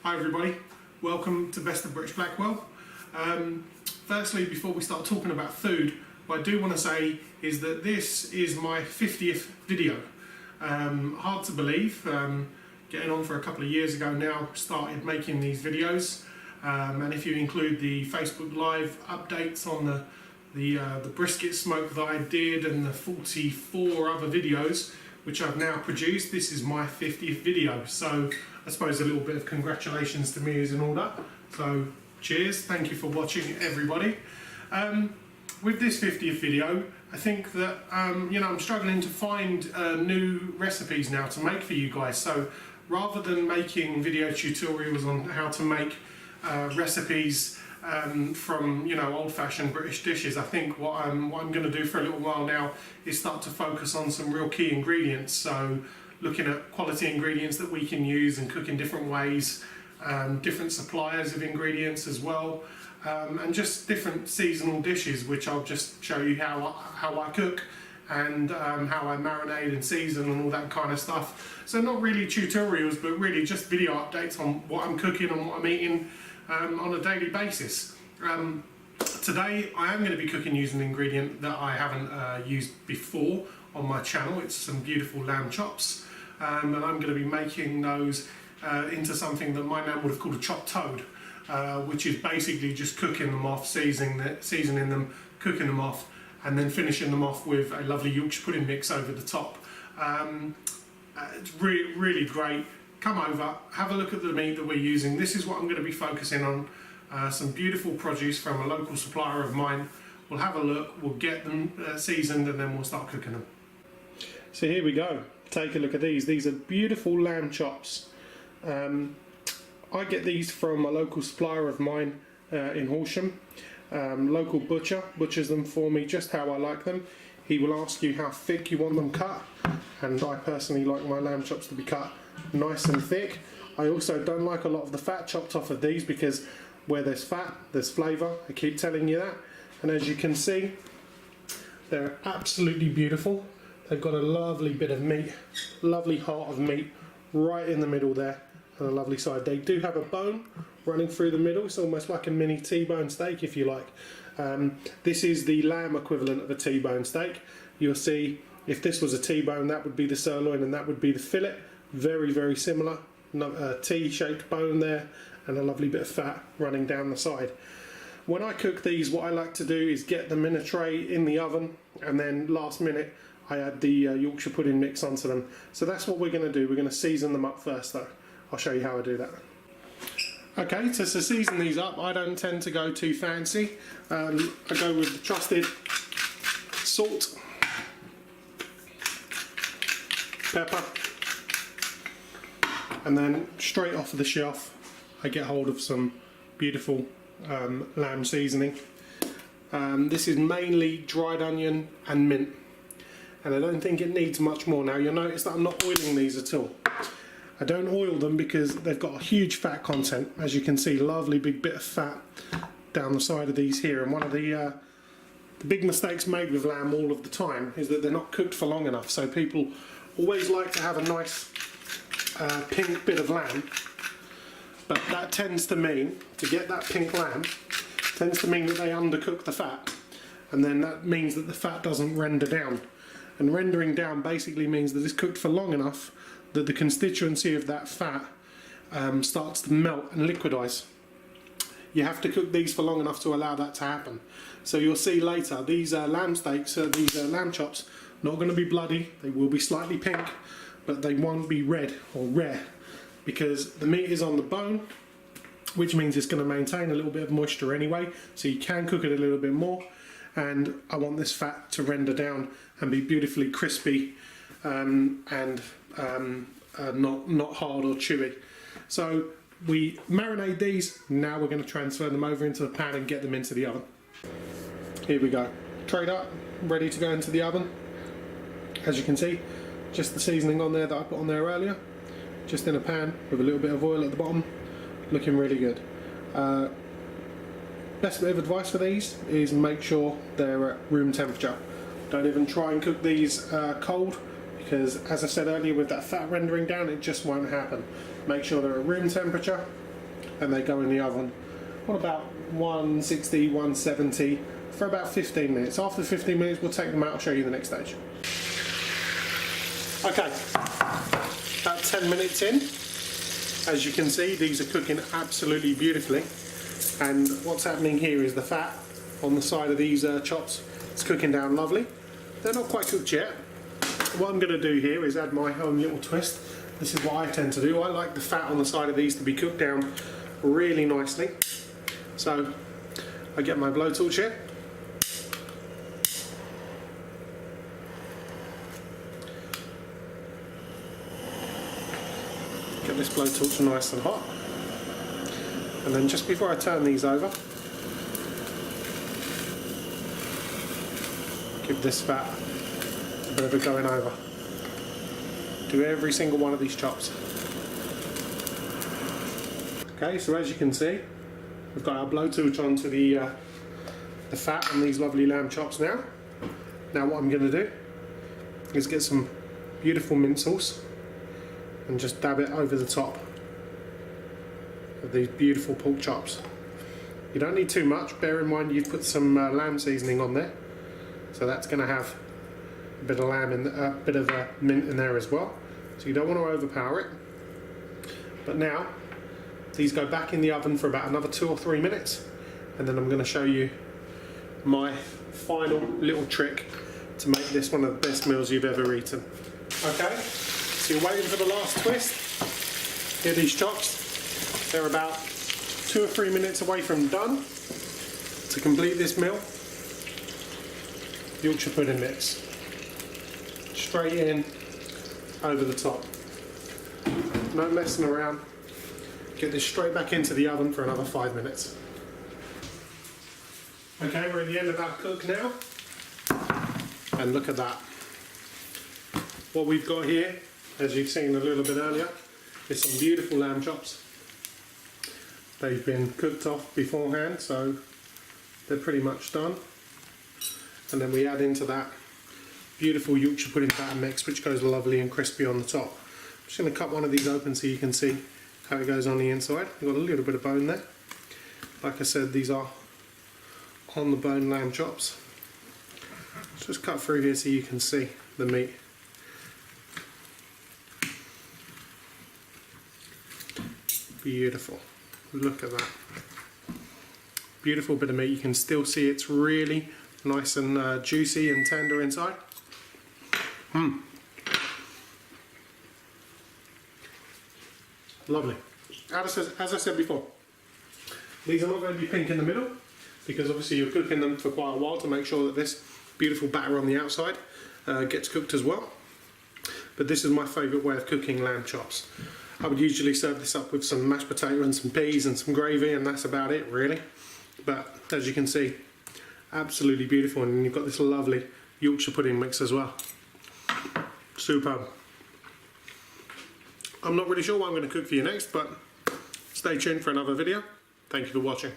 Hi everybody, welcome to Best of British Blackwell. Firstly, before we start talking about food, what I do want to say is that this is my 50th video. Hard to believe, getting on for a couple of years ago now, started making these videos. And if you include the Facebook Live updates on the brisket smoke that I did and the 44 other videos which I've now produced, this is my 50th video. So I suppose a little bit of congratulations to me is in order. So cheers, thank you for watching everybody. With this 50th video, I think that I'm struggling to find new recipes now to make for you guys. So rather than making video tutorials on how to make recipes from old-fashioned British dishes, I think what I'm going to do for a little while now is start to focus on some real key ingredients. So looking at quality ingredients that we can use and cook in different ways, different suppliers of ingredients as well, and just different seasonal dishes, which I'll just show you how I cook and how I marinate and season and all that kind of stuff. So not really tutorials, but really just video updates on what I'm cooking and what I'm eating on a daily basis. Today I am going to be cooking using an ingredient that I haven't used before on my channel. It's some beautiful lamb chops, and I'm going to be making those into something that my nan would have called a chopped toad, which is basically just cooking them off, seasoning them, cooking them off, and then finishing them off with a lovely Yorkshire pudding mix over the top. It's really great. Come over, have a look at the meat that we're using. This is what I'm going to be focusing on. Some beautiful produce from a local supplier of mine. We'll have a look, we'll get them seasoned, and then we'll start cooking them. So here we go. Take a look at these. These are beautiful lamb chops. I get these from a local supplier of mine in Horsham. Local butcher butchers them for me just how I like them. He will ask you how thick you want them cut, and I personally like my lamb chops to be cut nice and thick. I also don't like a lot of the fat chopped off of these, because where there's fat, there's flavour. I keep telling you that. And as you can see, they're absolutely beautiful. They've got a lovely bit of meat, lovely heart of meat right in the middle there, and a lovely side. They do have a bone running through the middle. It's almost like a mini T-bone steak, if you like. This is the lamb equivalent of a T-bone steak. You'll see if this was a T-bone, that would be the sirloin and that would be the fillet. Very, very similar. A T-shaped bone there and a lovely bit of fat running down the side. When I cook these, what I like to do is get them in a tray in the oven, and then last minute I add the Yorkshire pudding mix onto them. So that's what we're going to do. We're going to season them up first though. I'll show you how I do that. Okay, to season these up, I don't tend to go too fancy. I go with the trusted salt, pepper, and then straight off the shelf I get hold of some beautiful lamb seasoning. This is mainly dried onion and mint, and I don't think it needs much more. Now you'll notice that I'm not oiling these at all. I don't oil them because they've got a huge fat content. As you can see, lovely big bit of fat down the side of these here. And one of the big mistakes made with lamb all of the time is that they're not cooked for long enough. So people always like to have a nice pink bit of lamb, but that tends to mean, to get that pink lamb, tends to mean that they undercook the fat, and then that means that the fat doesn't render down. And rendering down basically means that it's cooked for long enough that the constituency of that fat starts to melt and liquidize. You have to cook these for long enough to allow that to happen. So you'll see later, these lamb steaks, these lamb chops, not going to be bloody. They will be slightly pink, but they won't be red or rare, because the meat is on the bone, which means it's going to maintain a little bit of moisture anyway, so you can cook it a little bit more. And I want this fat to render down and be beautifully crispy and not hard or chewy. So we marinate these. Now we're going to transfer them over into the pan and get them into the oven. Here we go. Trayed up, ready to go into the oven. As you can see, just the seasoning on there that I put on there earlier, just in a pan with a little bit of oil at the bottom, looking really good. Best bit of advice for these is make sure they're at room temperature. Don't even try and cook these cold, because as I said earlier, with that fat rendering down, it just won't happen. Make sure they're at room temperature, and they go in the oven on about 160, 170 for about 15 minutes. After 15 minutes we'll take them out and show you the next stage. Okay, about 10 minutes in. As you can see, these are cooking absolutely beautifully, and what's happening here is the fat on the side of these chops is cooking down lovely. They're not quite cooked yet. What I'm going to do here is add my own little twist. This is what I tend to do. I like the fat on the side of these to be cooked down really nicely. So I get my blowtorch here. Get this blowtorch nice and hot, and then just before I turn these over, give this fat a bit of a going over. Do every single one of these chops. Okay, so as you can see, we've got our blowtorch onto the fat on these lovely lamb chops now. Now what I'm going to do is get some beautiful mint sauce and just dab it over the top of these beautiful pork chops. You don't need too much. Bear in mind you've put some lamb seasoning on there, so that's going to have a bit of lamb in, bit of mint in there as well. So you don't want to overpower it. But now these go back in the oven for about another 2 or 3 minutes, and then I'm going to show you my final little trick to make this one of the best meals you've ever eaten. Okay. So you're waiting for the last twist. Here, these chops, they're about 2 or 3 minutes away from done. To complete this meal, Yorkshire pudding mix. Straight in, over the top. No messing around. Get this straight back into the oven for another 5 minutes. Okay, we're at the end of our cook now. And look at that. What we've got here, as you've seen a little bit earlier, is some beautiful lamb chops. They've been cooked off beforehand, so they're pretty much done. And then we add into that beautiful Yorkshire pudding batter mix, which goes lovely and crispy on the top. I'm just going to cut one of these open so you can see how it goes on the inside. You've got a little bit of bone there. Like I said, these are on the bone lamb chops. Let's just cut through here so you can see the meat. Beautiful. Look at that. Beautiful bit of meat. You can still see it's really nice and juicy and tender inside. Lovely. As I said before, these are not going to be pink in the middle, because obviously you're cooking them for quite a while to make sure that this beautiful batter on the outside gets cooked as well. But this is my favourite way of cooking lamb chops. I would usually serve this up with some mashed potato and some peas and some gravy, and that's about it really. But as you can see, absolutely beautiful, and you've got this lovely Yorkshire pudding mix as well. Superb. I'm not really sure what I'm going to cook for you next, but stay tuned for another video. Thank you for watching.